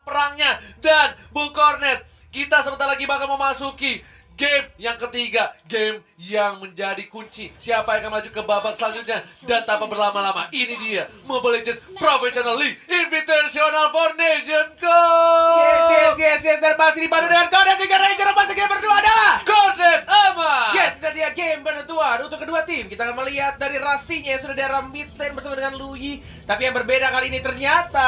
perangnya. Dan Bung Cornet, kita sebentar lagi bakal memasuki game yang ketiga, game yang menjadi kunci siapa yang akan maju ke babak selanjutnya. Dan tanpa berlama-lama, ini dia Mobile Legends Professional League Invitational for Nation Go. Yes, dan masih dipandu dengan Cornet 3 Ranger. Masih game berdua adalah Cornet Ama. Yes, dan dia game penentuan untuk kedua tim. Kita akan melihat dari rasinya yang sudah di arah mid lane bersama dengan Luyi. Tapi yang berbeda kali ini ternyata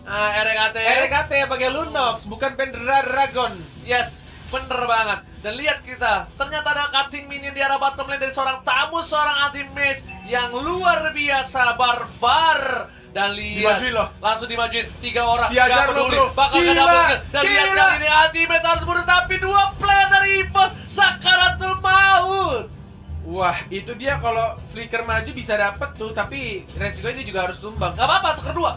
RKT pakai Lunox, bukan Pendragon. Yes, bener banget. Dan lihat kita, ternyata ada cutting minion di arah bottom lane dari seorang tamu, seorang anti-mage yang luar biasa barbar. Dan lihat, Dimajuin loh. langsung dimajuin 3 orang, Diajar gak peduli, loh, bro. bakal Gila, gak double kill. Dan lihat gila. kali ini anti-mage harus bunuh, tapi 2 player dari Evo Sakaratul Maut. Wah, itu dia kalau Flicker maju bisa dapet tuh, tapi resikonya dia juga harus tumbang. Gak apa-apa, tuker 2.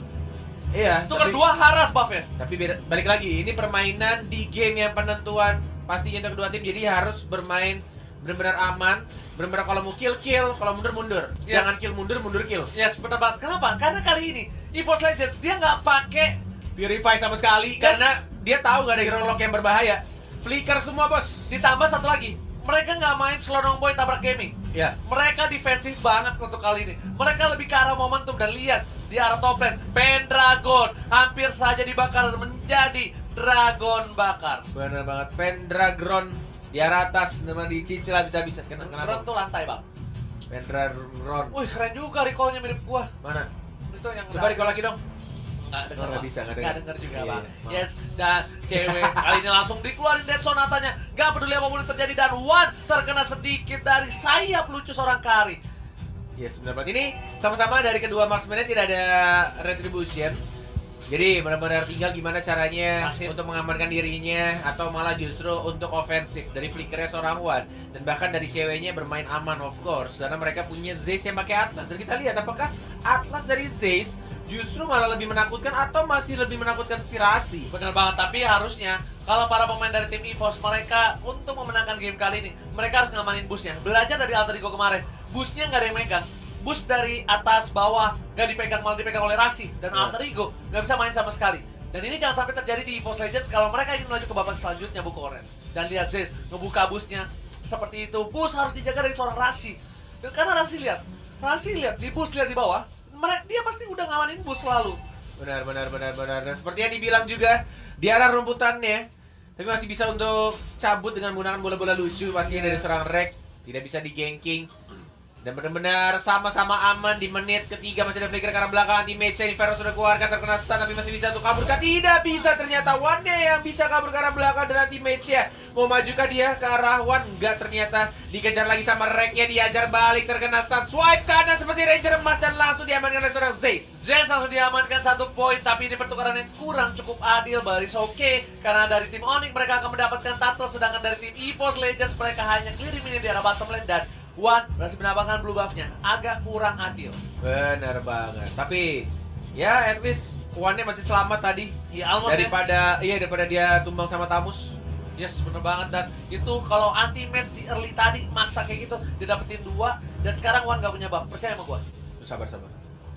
Iya, Tuker tapi- 2 haras buffnya. Tapi balik lagi, ini permainan di game yang penentuan pastinya untuk kedua tim, jadi harus bermain benar-benar aman, benar-benar kalau mau kill, kalau mundur. Ya. Jangan kill mundur kill. Yes, bener banget. Kenapa? Karena kali ini EVOS Legends dia nggak pakai Purify sama sekali, Yes. karena dia tahu gak ada hero lock yang berbahaya. Flicker semua, bos. ditambah satu lagi. Mereka nggak main Slonong Boy tabrak gaming. Ya. Mereka defensif banget untuk kali ini. Mereka lebih ke arah momentum dan lihat di arah top lane Pendragon hampir saja dibakar menjadi Dragon bakar. Bener banget, Pendragon di arah atas, nama dicicil habis-habisan. Drone Kenapa? tuh lantai, Bang. Pendragon. Wih, keren juga recall-nya mirip gua. Mana? Itu yang Coba recall lagi dong. Nggak denger, Nggak Bang. bisa, nggak Nggak denger. denger juga, Iya, Bang. maaf. Yes, dan cewek kali ini langsung dikeluarin dead sonatanya. Nggak peduli apapun yang terjadi, dan Wan terkena sedikit dari sayap lucu seorang Kari. Yes, benar banget. Ini sama-sama dari kedua marksman tidak ada retribution. Jadi benar-benar tinggal gimana caranya Nasib. untuk mengamankan dirinya atau malah justru untuk ofensif dari flickernya seorang Wan, dan bahkan dari ceweknya bermain aman of course karena mereka punya Zayce yang pakai Atlas. Dan kita lihat apakah Atlas dari Zayce justru malah lebih menakutkan atau masih lebih menakutkan si Rasi. Bener banget, tapi harusnya kalau para pemain dari tim EVOS mereka untuk memenangkan game kali ini, mereka harus ngamanin busnya. Belajar dari Alter Ego kemarin, busnya nggak ada yang megang. Bus dari atas bawah nggak dipegang, malah dipegang oleh Rasi dan Ya. Alter Ego nggak bisa main sama sekali. Dan ini jangan sampai terjadi di EVOS Legends kalau mereka ingin melaju ke babak selanjutnya, Bu Koren. Dan lihat Zez ngebuka busnya seperti itu. Bus harus dijaga dari seorang Rasi. Dan karena Rasi lihat di bus, lihat di bawah, dia pasti udah ngamanin bus selalu. Benar. Dan seperti yang dibilang juga di arah rumputannya, tapi masih bisa untuk cabut dengan menggunakan bola-bola lucu pastinya dari seorang Rek. Tidak bisa di ganking. Dan benar-benar sama-sama aman di menit ketiga. Masih ada flicker ke arah belakang, anti-mage Inferno sudah keluarkan, terkena stun tapi masih bisa untuk kabur. Tidak bisa, ternyata Wan yang bisa kabur ke arah belakang dan anti-mage ya. Mau majukah dia ke arah Wan? Enggak, ternyata dikejar lagi sama Reknya, diajar balik, terkena stun, swipe kanan seperti Ranger emas dan langsung diamankan oleh seorang Zayce. Zez langsung diamankan 1 poin, tapi ini pertukaran yang kurang cukup adil, baris oke. Karena dari tim Onyx mereka akan mendapatkan turtle, sedangkan dari tim EVOS Legends mereka hanya clearing minion di arah bottom lane dan Wan berhasil mendapatkan blue buff-nya. Agak kurang adil. Benar banget. Tapi ya at least Wan-nya masih selamat tadi. Ya almost Daripada dia tumbang sama Tamus. Yes, bener banget. Dan itu kalau anti-match di early tadi maksa kayak gitu, didapetin 2. Dan sekarang Wan gak punya buff, percaya sama gua. Sabar.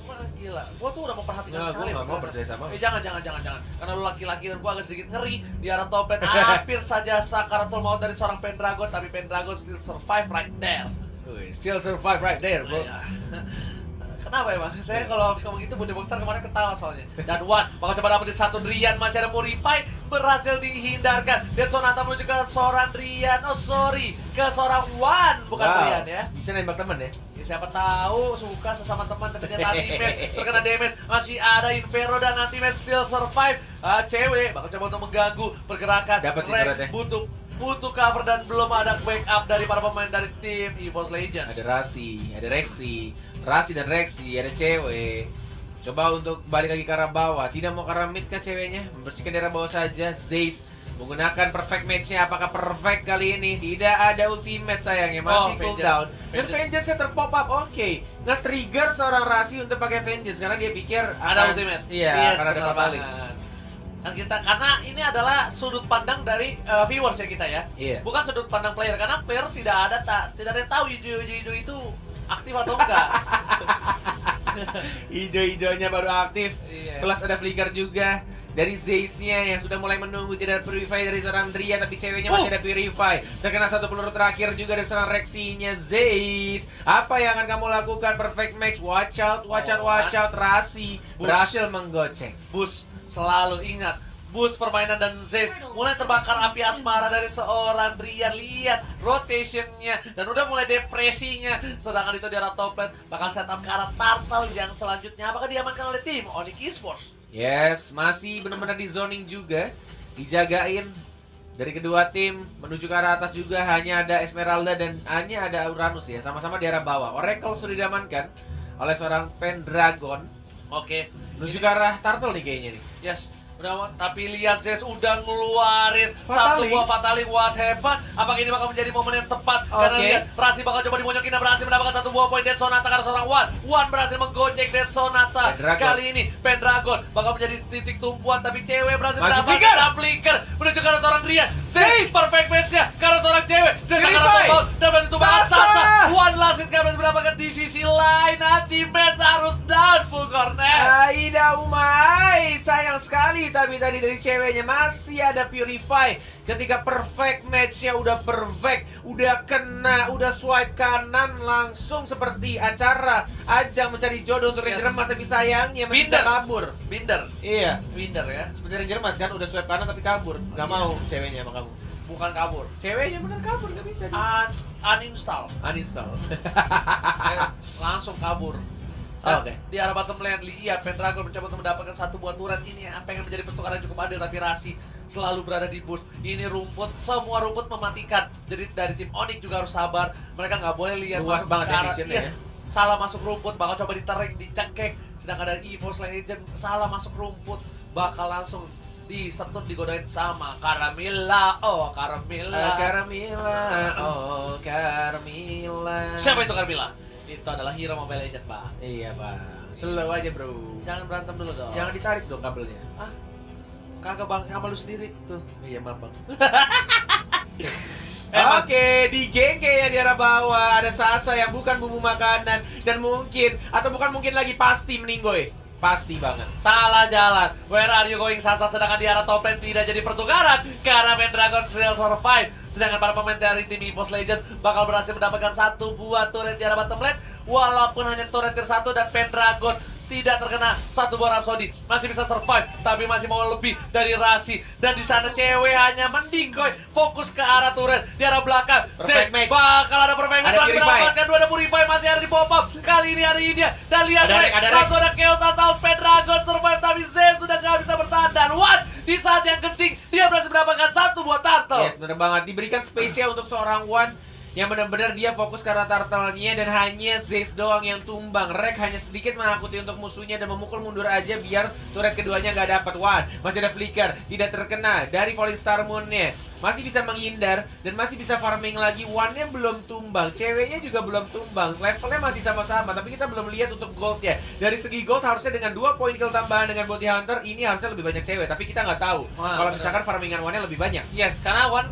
Wah, gila, gua tuh udah memperhatikan Nah, gua sekali. nggak mau percaya sama lu. Jangan. Karena lu laki-laki dan gua agak sedikit ngeri di arah top lane. Hampir saja Sakaratul Maut dari seorang Pendragon, tapi Pendragon still survive right there. Still survive right there, bro. Iya. Kenapa emang? Saya kalau habis ngomong gitu, Bunda Boxstar kemarin ketawa soalnya. Dan Wan bakal coba dapetin 1 Drian, masih ada Purify, berhasil dihindarkan. Dan Sonata menuju ke seorang Drian, ke seorang Wan, bukan Drian ya. Bisa nembak temen ya? Ya, siapa tahu suka sesama teman dan ternyata anti-match terkena damage. Masih ada Inferno dan anti-match still survive. Cewek bakal coba untuk mengganggu pergerakan. Dapat sih Rek beratnya. butuh cover dan belum ada backup dari para pemain dari tim EVOS Legends. Ada Rasi, ada Rasi dan Rexy, ada cewek. Coba untuk balik lagi ke arah bawah. Tidak mau ke arah mid kah ceweknya? Membersihkan daerah bawah saja. Zayce menggunakan perfect match-nya. Apakah perfect kali ini? Tidak ada ultimate sayangnya, masih cooldown. Dan Vengeance-nya terpop up, oke. Nge-trigger seorang Rasi untuk pakai Vengeance karena dia pikir Ada ultimate. Iya, karena ada benar kebalik. banget. Dan karena ini adalah sudut pandang dari viewers ya kita ya. Iya. Bukan sudut pandang player, karena player tidak ada yang tahu hijau itu aktif atau enggak. Hijau-hijaunya baru aktif. Iya. Plus ada flicker juga. dari Zeiss-nya yang sudah mulai menunggu. Tidak ada Purify dari seorang Dria, tapi ceweknya masih ada Purify. Terkena satu peluru terakhir juga dari seorang Rexy-nya Zeiss. Apa yang akan kamu lakukan? Perfect match. Watch out, watch out, watch out. Rasi berhasil menggocek. Bus, selalu ingat. Bus permainan dan Zeiss mulai terbakar api asmara dari seorang Drian. Lihat rotationnya dan udah mulai depresinya. Sedangkan itu di arah top lane bakal setup ke arah turtle yang selanjutnya. Apakah diamankan oleh tim Onyx Esports? Yes, masih benar-benar di zoning juga. Dijagain dari kedua tim. Menuju ke arah atas juga hanya ada Esmeralda dan hanya ada Uranus ya. Sama-sama di arah bawah. Oracle sudah diamankan oleh seorang Pendragon. Oke, Menuju ke arah turtle nih kayaknya nih. yes. Udah, tapi lihat Zeiss udah ngeluarin satu Fatali. buah Fatali. What happened? Apakah ini bakal menjadi momen yang tepat? Karena Oke. lihat Rasi bakal coba dimonyokin dan berhasil mendapatkan satu buah poin Dead Sonata karena seorang Wan berhasil menggocek Dead Sonata. Pendragon. Kali ini Pendragon bakal menjadi titik tumpuan, tapi cewek berhasil Maju mendapatkan flicker menuju ke arah seorang Drian. Zeiss perfect match-nya karena seorang cewek. Zeiss akan Purify. tombol dan berhasil tumpangan Sasa. Sasa. Wan last hit berhasil mendapatkan di sisi lain. Nanti match harus down full corner. Aida Umay, sayang sekali tapi tadi dari ceweknya masih ada Purify. Ketika perfect match-nya udah perfect, udah kena, udah swipe kanan langsung seperti acara ajang mencari jodoh untuk Ranger Emas, tapi sayangnya masih bisa Binder. kabur. Binder. Iya, Binder ya. seperti Ranger Emas kan udah swipe kanan tapi kabur. Gak Iya. mau ceweknya sama kamu. Bukan kabur. Ceweknya bener kabur, gak bisa. Uninstall. Uninstall. Langsung kabur. Oke. Di arah bottom lane, lihat Pendragon mencoba untuk mendapatkan satu buah turret ini yang pengen menjadi pertukaran yang cukup adil, tapi Rasi selalu berada di boost. Ini rumput, semua rumput mematikan. Jadi dari tim Onyx juga harus sabar. Mereka nggak boleh lihat Luas masuk banget ke ya arah. visionnya Yes, ya. salah masuk rumput, bakal coba ditarik, dicengkek. Sedangkan dari EVOS Legend salah masuk rumput, bakal langsung disetut, digodain sama Karamila. Oh, Karamila. Carmilla, oh Carmilla. Siapa itu Karamila? Itu adalah hero Mobile Legends, Bang. Iya bang, slow aja bro. Jangan berantem dulu dong. Jangan ditarik dong kabelnya. Ah, kagak bang, sama lu sendiri tuh. Iya maaf bang. Emang. Oke, di geng kayaknya di arah bawah ada Sasa yang bukan bumbu makanan dan mungkin atau bukan mungkin lagi pasti meninggoy. Pasti banget. Salah jalan. Where are you going, Sasa? Sedangkan di arah top lane tidak jadi pertukaran karena Pendragon still survive. Sedangkan para pemain dari tim EVOS Legends bakal berhasil mendapatkan satu buah turret di arah bottom lane, walaupun hanya turret tier 1 dan Pendragon tidak terkena satu buah Rhapsody. Masih bisa survive, tapi masih mau lebih dari Rasi. Dan di sana cewek hanya mendinggoy, fokus ke arah turret di arah belakang. Perfect Zed match. bakal ada perfect match, Ada lagi Purify. mendapatkan dua, ada Purify, masih ada di pop up. Kali ini hari ini dia. Dan lihat Ada Rek, ada Rek. langsung ada Chaos asal Pendragon survive, tapi Zed sudah gak bisa bertahan. Dan Wan di saat yang genting dia berhasil mendapatkan satu buah turtle. Yes, bener banget. Diberikan spesial untuk seorang Wan yang benar-benar dia fokus ke arah turtle-nya dan hanya Zeiss doang yang tumbang. Rek hanya sedikit menakuti untuk musuhnya dan memukul mundur aja biar turret keduanya nggak dapat. Wan masih ada flicker, tidak terkena dari Falling Star Moon-nya. Masih bisa menghindar dan masih bisa farming lagi. Wan-nya belum tumbang, ceweknya juga belum tumbang. Levelnya masih sama-sama, tapi kita belum lihat untuk gold-nya. Dari segi gold harusnya dengan 2 poin kill tambahan dengan Bounty Hunter ini harusnya lebih banyak cewek, tapi kita nggak tahu. Wah, Kalau bener. misalkan farmingan Wan-nya lebih banyak. Yes, karena Wan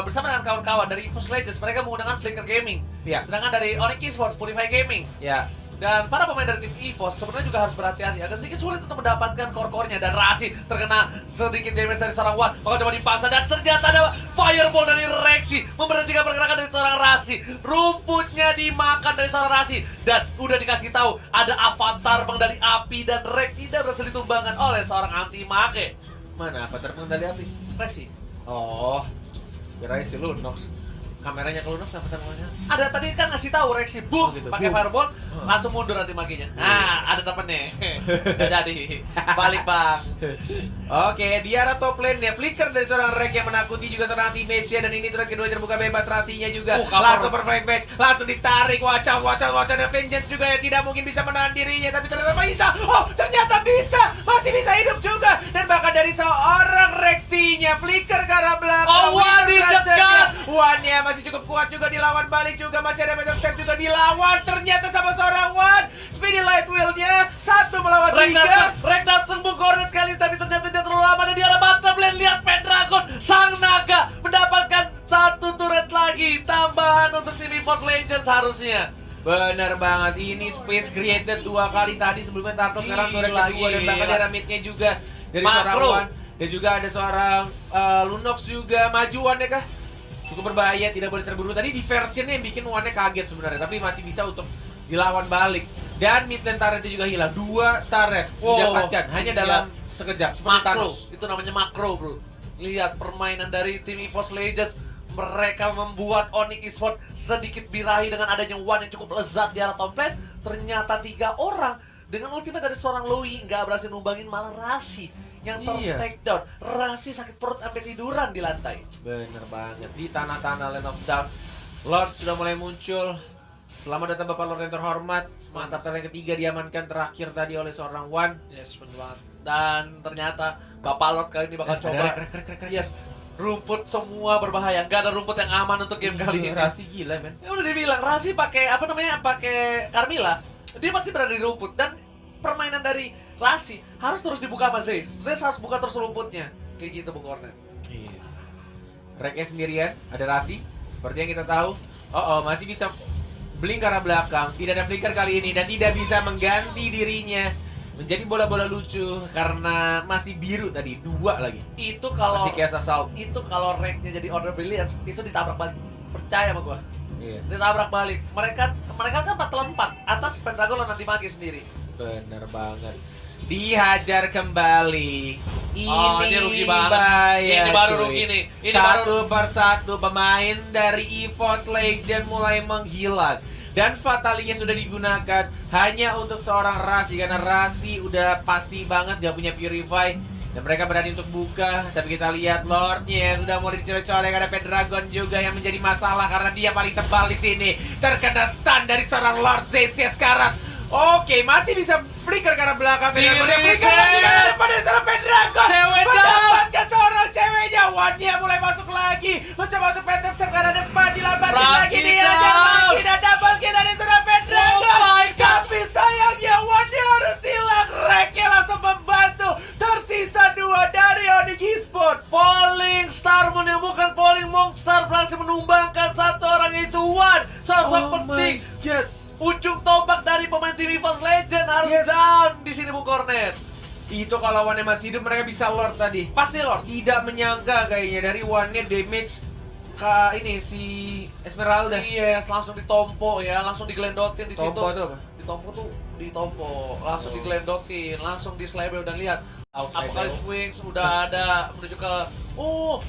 bersama dengan kawan-kawan dari EVOS Legends mereka menggunakan Flicker Gaming. Iya. Sedangkan dari Onyx Esports Purify Gaming. Ya. Dan para pemain dari tim EVOS sebenarnya juga harus berhati-hati. Agak sedikit sulit untuk mendapatkan core-core-nya. Dan Rasi terkena sedikit damage dari seorang Wan. Maka coba dipaksa dan ternyata ada Fireball dari Rexy memberhentikan pergerakan dari seorang Rasi. Rumputnya dimakan dari seorang Rasi. Dan udah dikasih tahu ada avatar pengendali api dan Rex tidak berhasil ditumbangkan oleh seorang anti-mage. Mana avatar pengendali api? Rexy. Oh, kirain si Lunox. Kameranya ke Lunox apa namanya? Ada tadi kan ngasih tahu Rexy boom Oh, gitu. pakai Boom. fireball langsung mundur nanti maginya. Nah, ada temennya. Udah jadi. Balik, Bang. Oke, di arah top lane nya flicker dari seorang Rek yang menakuti juga seorang anti-match-nya dan ini turret kedua terbuka bebas Rasinya juga. Cover. Langsung perfect match, langsung ditarik wacang dan Vengeance juga yang tidak mungkin bisa menahan dirinya tapi ternyata bisa. Oh, ternyata bisa. Masih bisa hidup juga dan bahkan dari seorang Rexy-nya flicker ke arah belakang. Oh, Wan dicegat. Wan-nya masih cukup kuat juga dilawan balik juga masih ada metal step juga dilawan ternyata sama seorang Wan. Speedy Light Wheel-nya 1 melawan 3. Rek datang Cornet kali tapi ternyata dia terlalu lama dan di arah bottom lane. Lihat Pendragon sang naga mendapatkan satu turret lagi tambahan untuk tim EVOS Legends harusnya. Bener banget, ini space created 2 kali tadi sebelumnya Turtle sekarang turret Gila, kedua dan bahkan gila. daerah mid-nya juga dari Makro. seorang Wan. Dan juga ada seorang Lunox juga majuan ya kah? Cukup berbahaya, tidak boleh terburu. Tadi di versionnya yang bikin Wannya kaget sebenarnya, tapi masih bisa untuk dilawan balik. Dan mid lane turretnya juga hilang. 2 turret didapatkan hanya dalam sekejap. Seperti Makro, Thanos. itu namanya makro bro. Lihat permainan dari tim EVOS Legends. Mereka membuat Onyx Esports sedikit birahi dengan adanya Wan yang cukup lezat di arah top lane. Ternyata 3 orang dengan ultimate dari seorang Loui nggak berhasil numbangin, malah Rasi yang take down. Rasi sakit perut sampai tiduran di lantai. Bener banget. Di tanah-tanah Land of Dark, Lord sudah mulai muncul. Selamat datang Bapak Lord yang terhormat. Mantap, yang ketiga diamankan terakhir tadi oleh seorang Wan. Yes, bener banget. Dan ternyata Bapak Lord kali ini bakal coba. Yes, rumput semua berbahaya. Nggak ada rumput yang aman untuk game kali ini. Rasi gila men. Ya udah dibilang Rasi pakai apa namanya? Pakai Carmilla. Dia pasti berada di rumput dan permainan dari Rasi harus terus dibuka sama Zeus. Zeus harus buka terus rumputnya. Kayak gitu Bu Cornet. Iya. Reknya sendirian, ada Rasi. Seperti yang kita tahu. Masih bisa blink ke arah belakang. Tidak ada flicker kali ini dan tidak bisa mengganti dirinya menjadi bola-bola lucu karena masih biru tadi. 2 lagi. Itu kalau Masih kayak assault. itu kalau ranknya jadi Order Brilliance itu ditabrak balik. Percaya sama gua. Iya. Ditabrak balik. Mereka kan 4 lawan 4 atas Pendragon nanti magi sendiri. Bener banget. Dihajar kembali. Ini rugi banget. bahaya, Ini baru cuy. rugi nih. Ini Satu persatu pemain dari EVOS Legend mulai menghilang. Dan fatalinya sudah digunakan hanya untuk seorang Rasi. Karena Rasi udah pasti banget gak punya Purify. Dan mereka berani untuk buka. Tapi kita lihat Lordnya sudah mulai dicolek-colek. Ada Pendragon juga yang menjadi masalah karena dia paling tebal di sini. Terkena stun dari seorang Lord Zeus sekarang. Oke, masih bisa flicker ke arah belakang Pendragon. Dia flicker lagi ke arah depan dari seorang Pendragon. Cewek mendapatkan seorang ceweknya. Wannya mulai masuk lagi. Mencoba untuk pantep ke arah depan. Dilambatin lagi. Dihajar lagi. Dan double kill dari seorang Pendragon. Tapi sayangnya Wannya harus hilang. Reknya langsung membantu. Tersisa 2 dari Onyx Esports. Falling Star menemukan Falling Monster berhasil menumbangkan satu orang yaitu Wan. Sosok penting. Ujung tombak dari pemain tim EVOS Legend harus down di sini Bu Cornet. Itu kalau Wannya masih hidup mereka bisa Lord tadi. Pasti Lord. Tidak menyangka kayaknya dari Wannya damage ke ini si Esmeralda. Iya, langsung ditompo ya, langsung digelendotin di situ. Tompo itu apa? Ditompo, langsung digelendotin, langsung dislabel dan lihat. Apocalypse Wings udah ada menuju ke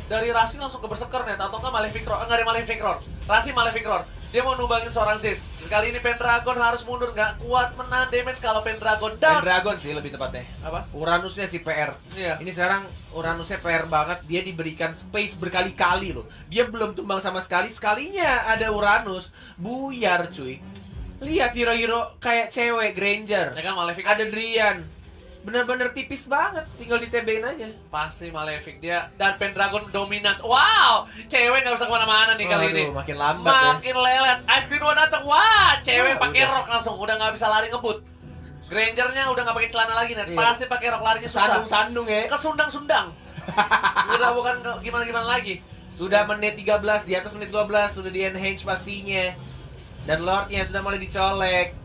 dari Rasi langsung ke Berserker net atau enggak Malefic Roar? Enggak ada Malefic Roar. Rasi Malefic Roar. Dia mau numbangin seorang Zeus. Kali ini Pendragon harus mundur, nggak kuat menahan damage kalau Pendragon down. Pendragon sih lebih tepatnya. Apa? Uranusnya si PR. Iya. Ini sekarang Uranusnya PR banget. Dia diberikan space berkali-kali loh. Dia belum tumbang sama sekali. Sekalinya ada Uranus, buyar cuy. Lihat hero-hero kayak cewek Granger. Ya kan Malefic Ada Drian. Bener-bener tipis banget, tinggal ditebengin aja. pasti Malefic dia dan Pendragon dominance. Wow, cewek nggak bisa kemana-mana nih kali ini. Makin lambat Makin lelet. Ice Queen One datang. Wah, cewek Wah, pakai udah. rok langsung, udah nggak bisa lari ngebut. Grangernya udah nggak pakai celana lagi nih. Iya. Pasti pakai rok larinya ya. susah. Sandung-sandung ya. Kesundang-sundang. Udah bukan gimana-gimana lagi. Sudah menit 13, di atas menit 12, sudah di enhance pastinya. Dan Lordnya sudah mulai dicolek.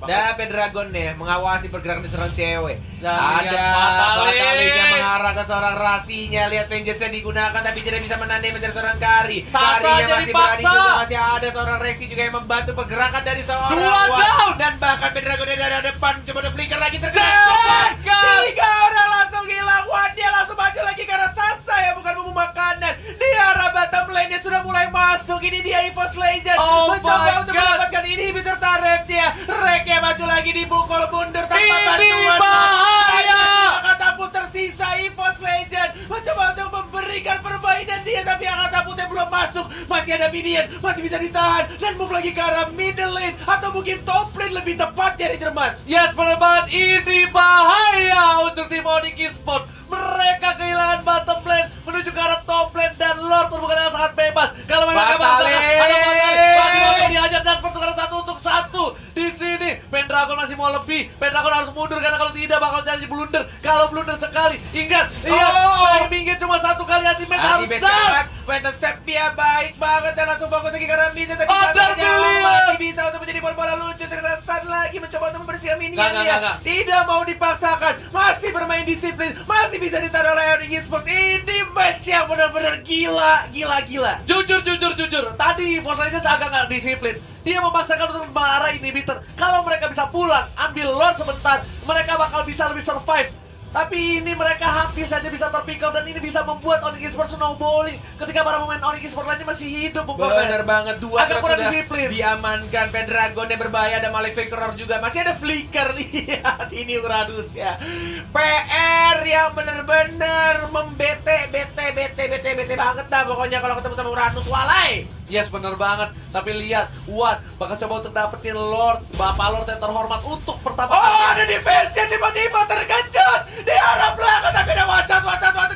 Dan Pendragonnya mengawasi pergerakan di seorang cewek. Dan Ada lihat Fatalinya mengarah ke seorang Rasinya. Lihat Vengeance-nya digunakan tapi tidak bisa menahan dari seorang Kari. Sasa Karinya jadi masih berani paksa. juga. Masih ada seorang Rexy juga yang membantu pergerakan dari seorang 2 Wan. down. Dan bahkan Pendragonnya dari depan coba ada flicker lagi terkena. Cewek. 3 orang langsung hilang. Wannya langsung maju lagi karena Sasa ya bukan bumbu makanan. Di arah bottom lane-nya sudah mulai masuk. Ini dia EVOS Legend. Oh Mencoba my untuk God. mendapatkan inhibitor turret-nya. Reknya maju lagi dibukul mundur tanpa Ini bantuan. bahaya. Katapult tersisa EVOS Legend. Mencoba untuk memberikan perbaikan dia. Tapi Katapultnya belum masuk. Masih ada minion. Masih bisa ditahan. Dan move lagi ke arah middle lane. Atau mungkin top lane lebih tepatnya Ranger Mas. Yes, benar banget. Ini bahaya untuk tim Onyx Esports. Mereka kehilangan bottom lane menuju ke arah top lane dan Lord terbuka dengan sangat bebas. Kalau memang ada Fatali dihajar dan pertukaran 1 untuk 1 di sini. Pendragon masih mau lebih. Pendragon harus mundur karena kalau tidak bakal jadi blunder. Kalau blunder sekali, ingat, timingnya cuma 1 kali ultimate harus down. Phantom Step-nya baik banget dan langsung fokus lagi ke Ramita. Tapi Ada rasanya pilihan. masih bisa untuk menjadi bola-bola lucu. Ternyata start lagi mencoba untuk membersihkan minionnya. Tidak mau dipaksakan. Masih bermain disiplin. Masih bisa ditaruh oleh Onyx Esports. Ini match yang benar-benar gila. Jujur. Tadi Force Legends agak nggak disiplin. Dia memaksakan untuk mengarah inhibitor. Kalau mereka bisa pulang, ambil Lord sebentar, mereka bakal bisa lebih survive. Tapi ini mereka hampir saja bisa terpikau dan ini bisa membuat Onyx Esports snowballing ketika para pemain Onyx Esports lainnya masih hidup. Benar banget, dua agak trap kurang sudah disiplin. diamankan. Pendragonnya berbahaya, ada Malefic Roar juga. Masih ada Flicker, lihat ini Uranus ya. PR yang benar-benar membete banget dah pokoknya kalau ketemu sama Uranus, walai. Yes, bener banget. Tapi lihat, Wan bakal coba untuk dapetin Lord, Bapak Lord yang terhormat untuk pertama Oh, ada defense-nya tiba-tiba tergencut di arah belakang, tapi ada wacat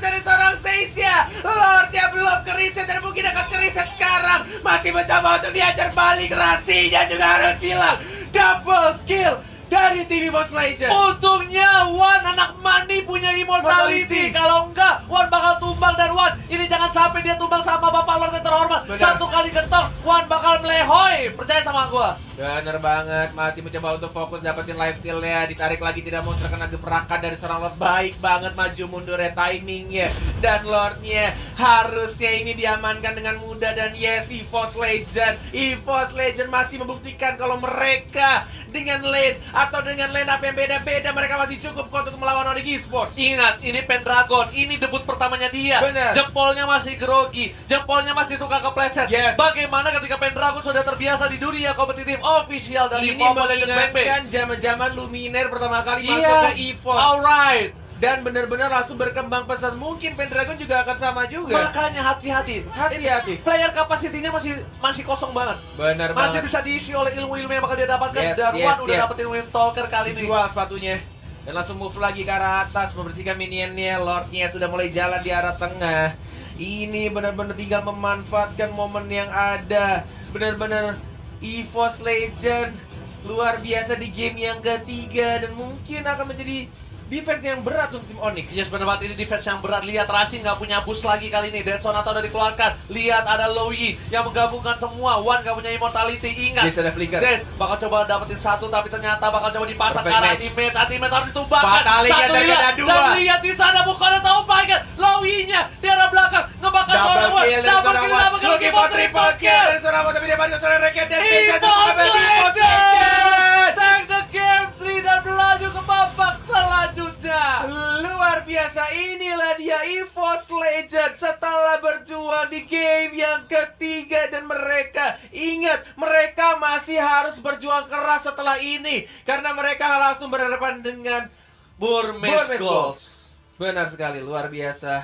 dari seorang Seisha. Lordnya belum keriset dan mungkin akan keriset sekarang. Masih mencoba untuk diajar balik, Rasinya juga harus hilang. Double kill dari TV Force Legends. Untungnya Wan anak mani punya immortality. Kalau enggak, Wan bakal tumbang. Dan Wan, ini jangan sampai dia tumbang sama Bapak Lord yang terhormat. Benar. Satu kali ketok, Wan bakal melehoy. Percaya sama gua. Bener banget, masih mencoba untuk fokus dapetin life steal-nya. Ditarik lagi, tidak mau terkena gebrakan dari seorang Lord. Baik banget maju mundurnya, timingnya. Dan Lordnya harusnya ini diamankan dengan mudah. Dan yes, EVOS Legend masih membuktikan kalau mereka dengan lane atau dengan lane up yang beda-beda, mereka masih cukup kok untuk melawan Onyx Esports. Ingat, ini Pendragon, ini debut pertamanya dia. Bener. Jempolnya masih grogi, jempolnya masih suka kepleset. Yes. Bagaimana ketika Pendragon sudah terbiasa di dunia kompetitif official dari Ini Mobile Legends PB? mengingatkan zaman-zaman Luminaire pertama kali masuk Iya, ke EVOS. alright. Dan benar-benar langsung berkembang pesat. Mungkin Pendragon juga akan sama juga. Makanya hati-hati. Hati-hati. Player capacity-nya masih kosong banget. Benar Masih banget. bisa diisi oleh ilmu-ilmu yang bakal dia dapatkan. Yes, Dan yes, Wan udah yes. dapetin Wind Talker kali ini. Jual sepatunya. Dan langsung move lagi ke arah atas, membersihkan minionnya. Lordnya sudah mulai jalan di arah tengah. Ini benar-benar tinggal memanfaatkan momen yang ada. Benar-benar EVOS Legend luar biasa di game yang ketiga. Dan mungkin akan menjadi defense yang berat untuk tim Onyx. Yes, bener banget, ini defense yang berat. Lihat, Rasi nggak punya boost lagi kali ini. Dead Sonata udah dikeluarkan. Lihat, ada Loyi yang menggabungkan semua. Wan nggak punya immortality. Ingat, Zez ada flicker. Zez bakal coba dapetin satu, tapi ternyata bakal coba dipasang ke Perfect arah match. Ultimate harus ditumbangkan. Fatalinya Satu terkena lihat, dua. dan lihat di sana bukannya tahu pakai Loyi-nya di arah belakang ngebakar Double orang Wan. kill dari Double seorang kill, Wan. double kill, Looking for triple kill dari seorang Wan, tapi dia bantu seorang Reket dan Zez EVOS EVOS Legends take the game 3 dan melaju ke babak selanjutnya. Luar biasa, inilah dia EVOS Legends setelah berjuang di game yang ketiga. Dan mereka, ingat, mereka masih harus berjuang keras setelah ini karena mereka langsung berhadapan dengan Burmese Burmese Goals. Goals. Benar sekali, luar biasa.